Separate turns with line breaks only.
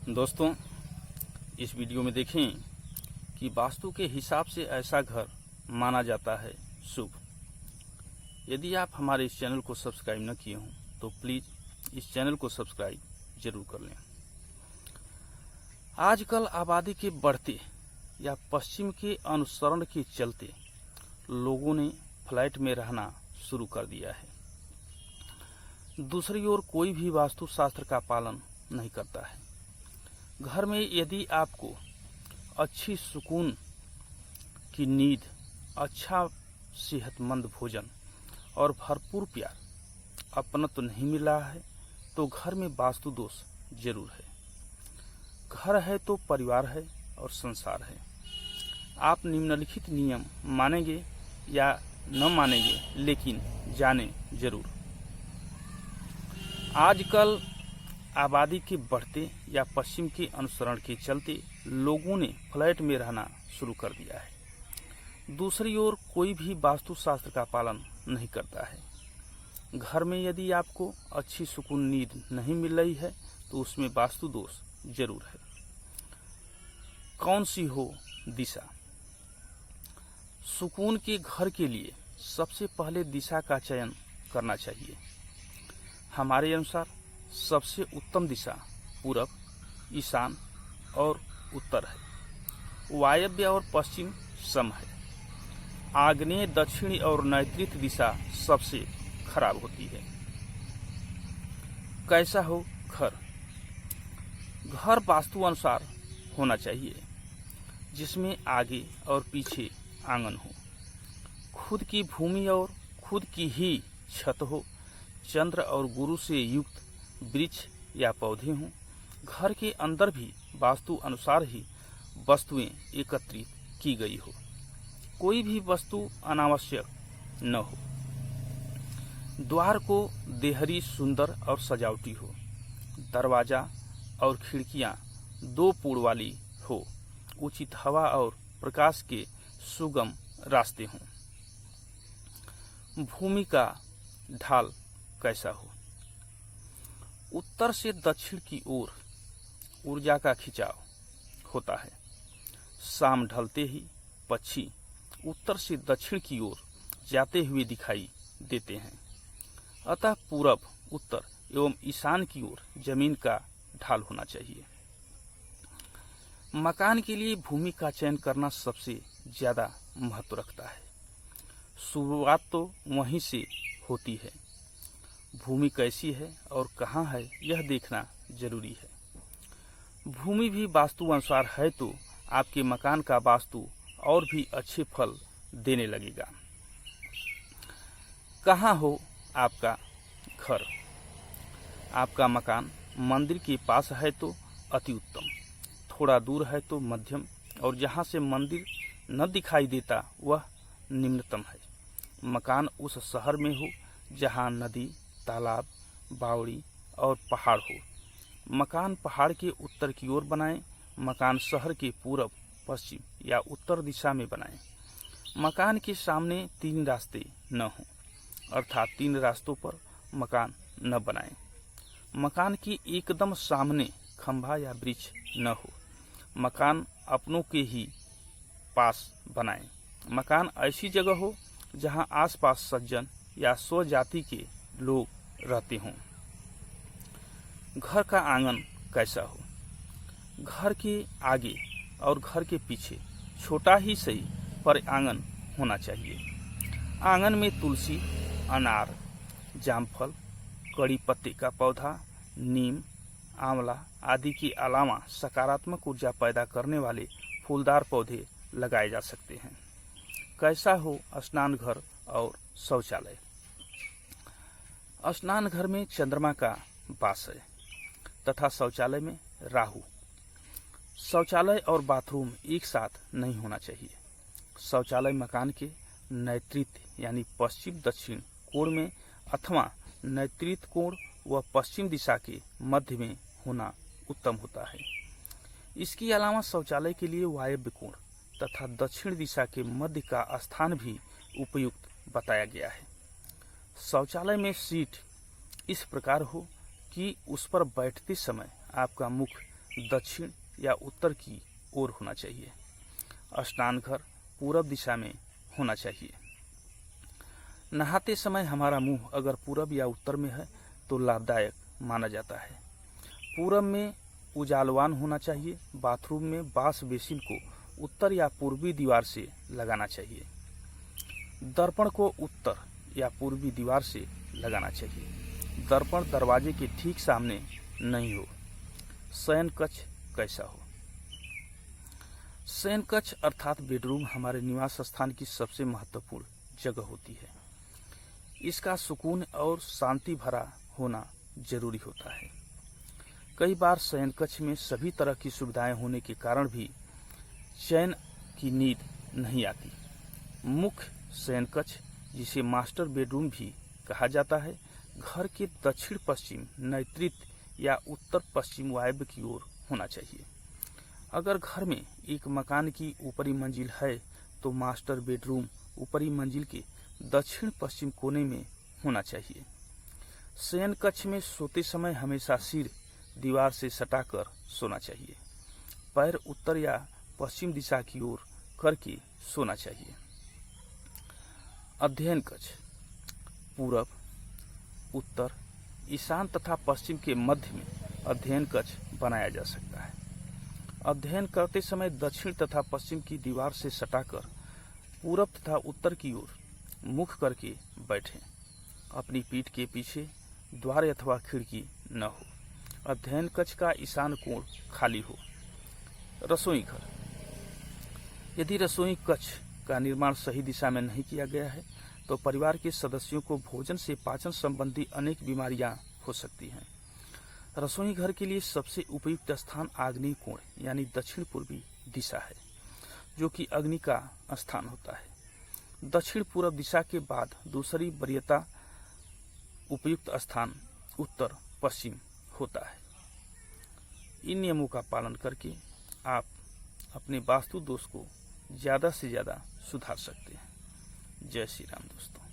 दोस्तों, इस वीडियो में देखें कि वास्तु के हिसाब से ऐसा घर माना जाता है शुभ। यदि आप हमारे इस चैनल को सब्सक्राइब न किए हों तो प्लीज़ इस चैनल को सब्सक्राइब जरूर कर लें। आजकल आबादी के बढ़ते या पश्चिम के अनुसरण के चलते लोगों ने फ्लैट में रहना शुरू कर दिया है। दूसरी ओर कोई भी वास्तुशास्त्र का पालन नहीं करता है। घर में यदि आपको अच्छी सुकून की नींद, अच्छा सेहतमंद भोजन और भरपूर प्यार अपनत्व नहीं मिला है तो घर में वास्तु दोष जरूर है। घर है तो परिवार है और संसार है। आप निम्नलिखित नियम मानेंगे या न मानेंगे, लेकिन जाने जरूर। आजकल आबादी के बढ़ते या पश्चिम के अनुसरण के चलते लोगों ने फ्लैट में रहना शुरू कर दिया है। दूसरी ओर कोई भी वास्तुशास्त्र का पालन नहीं करता है। घर में यदि आपको अच्छी सुकून नींद नहीं मिल रही है तो उसमें वास्तु दोष जरूर है। कौन सी हो दिशा? सुकून के घर के लिए सबसे पहले दिशा का चयन करना चाहिए। हमारे अनुसार सबसे उत्तम दिशा पूरब, ईशान और उत्तर है। वायव्य और पश्चिम सम है। आग्नेय, दक्षिणी और नैऋत्य दिशा सबसे खराब होती है। कैसा हो घर? घर वास्तु अनुसार होना चाहिए, जिसमें आगे और पीछे आंगन हो, खुद की भूमि और खुद की ही छत हो, चंद्र और गुरु से युक्त वृक्ष या पौधे हों। घर के अंदर भी वास्तु अनुसार ही वस्तुएं एकत्रित की गई हो। कोई भी वस्तु अनावश्यक न हो। द्वार को देहरी, सुंदर और सजावटी हो। दरवाजा और खिड़कियां 2 पूर्व वाली हो। उचित हवा और प्रकाश के सुगम रास्ते हों। भूमि का ढाल कैसा हो? उत्तर से दक्षिण की ओर ऊर्जा का खिंचाव होता है। शाम ढलते ही पक्षी उत्तर से दक्षिण की ओर जाते हुए दिखाई देते हैं। अतः पूरब, उत्तर एवं ईशान की ओर जमीन का ढाल होना चाहिए। मकान के लिए भूमि का चयन करना सबसे ज्यादा महत्व रखता है। शुरुआत तो वहीं से होती है। भूमि कैसी है और कहाँ है यह देखना जरूरी है। भूमि भी वास्तु अनुसार है तो आपके मकान का वास्तु और भी अच्छे फल देने लगेगा। कहाँ हो आपका घर? आपका मकान मंदिर के पास है तो अति उत्तम, थोड़ा दूर है तो मध्यम, और जहाँ से मंदिर न दिखाई देता वह निम्नतम है। मकान उस शहर में हो जहाँ नदी, तालाब, बावड़ी और पहाड़ हो। मकान पहाड़ के उत्तर की ओर बनाएं। मकान शहर के पूरब, पश्चिम या उत्तर दिशा में बनाएं। मकान के सामने 3 रास्ते न हों, अर्थात 3 रास्तों पर मकान न बनाएं। मकान के एकदम सामने खंभा या वृक्ष न हो। मकान अपनों के ही पास बनाएं। मकान ऐसी जगह हो जहां आसपास सज्जन या स्वजाति के लोग रहते हों। घर का आंगन कैसा हो? घर के आगे और घर के पीछे छोटा ही सही पर आंगन होना चाहिए। आंगन में तुलसी, अनार, जामफल, कड़ी पत्ते का पौधा, नीम, आंवला आदि के अलावा सकारात्मक ऊर्जा पैदा करने वाले फूलदार पौधे लगाए जा सकते हैं। कैसा हो स्नान घर और शौचालय? स्नान घर में चंद्रमा का वास है तथा शौचालय में राहु। शौचालय और बाथरूम एक साथ नहीं होना चाहिए। शौचालय मकान के नैऋत्य यानी पश्चिम दक्षिण कोण में अथवा नैऋत्य कोण व पश्चिम दिशा के मध्य में होना उत्तम होता है। इसके अलावा शौचालय के लिए वायव्य कोण तथा दक्षिण दिशा के मध्य का स्थान भी उपयुक्त बताया गया है। शौचालय में सीट इस प्रकार हो कि उस पर बैठते समय आपका मुख दक्षिण या उत्तर की ओर होना चाहिए। स्नान घर पूरब दिशा में होना चाहिए। नहाते समय हमारा मुंह अगर पूरब या उत्तर में है तो लाभदायक माना जाता है। पूरब में उजालवान होना चाहिए। बाथरूम में वॉश बेसिन को उत्तर या पूर्वी दीवार से लगाना चाहिए। दर्पण को उत्तर या पूर्वी दीवार से लगाना चाहिए। दर्पण दरवाजे के ठीक सामने नहीं हो। शयन कक्ष कैसा हो? शयन कक्ष अर्थात बेडरूम हमारे निवास स्थान की सबसे महत्वपूर्ण जगह होती है। इसका सुकून और शांति भरा होना जरूरी होता है। कई बार शयन कक्ष में सभी तरह की सुविधाएं होने के कारण भी चैन की नींद नहीं आती। मुख्य शयन कक्ष, जिसे मास्टर बेडरूम भी कहा जाता है, घर के दक्षिण पश्चिम, नैऋत्य या उत्तर पश्चिम वायव्य की ओर होना चाहिए। अगर घर में एक मकान की ऊपरी मंजिल है तो मास्टर बेडरूम ऊपरी मंजिल के दक्षिण पश्चिम कोने में होना चाहिए। शयन कक्ष में सोते समय हमेशा सिर दीवार से सटाकर सोना चाहिए। पैर उत्तर या पश्चिम दिशा की ओर करके सोना चाहिए। अध्ययन कक्ष पूरब, उत्तर, ईशान तथा पश्चिम के मध्य में अध्ययन कक्ष बनाया जा सकता है। अध्ययन करते समय दक्षिण तथा पश्चिम की दीवार से सटाकर पूरब तथा उत्तर की ओर मुख करके बैठें। अपनी पीठ के पीछे द्वार अथवा खिड़की न हो। अध्ययन कक्ष का ईशान कोण खाली हो। रसोई घर, यदि रसोई कक्ष का निर्माण सही दिशा में नहीं किया गया है तो परिवार के सदस्यों को भोजन से पाचन संबंधी अनेक बीमारियां हो सकती हैं। रसोई घर के लिए सबसे उपयुक्त स्थान आग्नेय कोण यानी दक्षिण पूर्वी दिशा है, जो कि अग्नि का स्थान होता है। दक्षिण पूर्व दिशा के बाद दूसरी वरीयता उपयुक्त स्थान उत्तर पश्चिम होता है। इन नियमों का पालन करके आप अपने वास्तु दोष को ज्यादा से ज्यादा सुधार सकते हैं। जय श्री राम दोस्तों।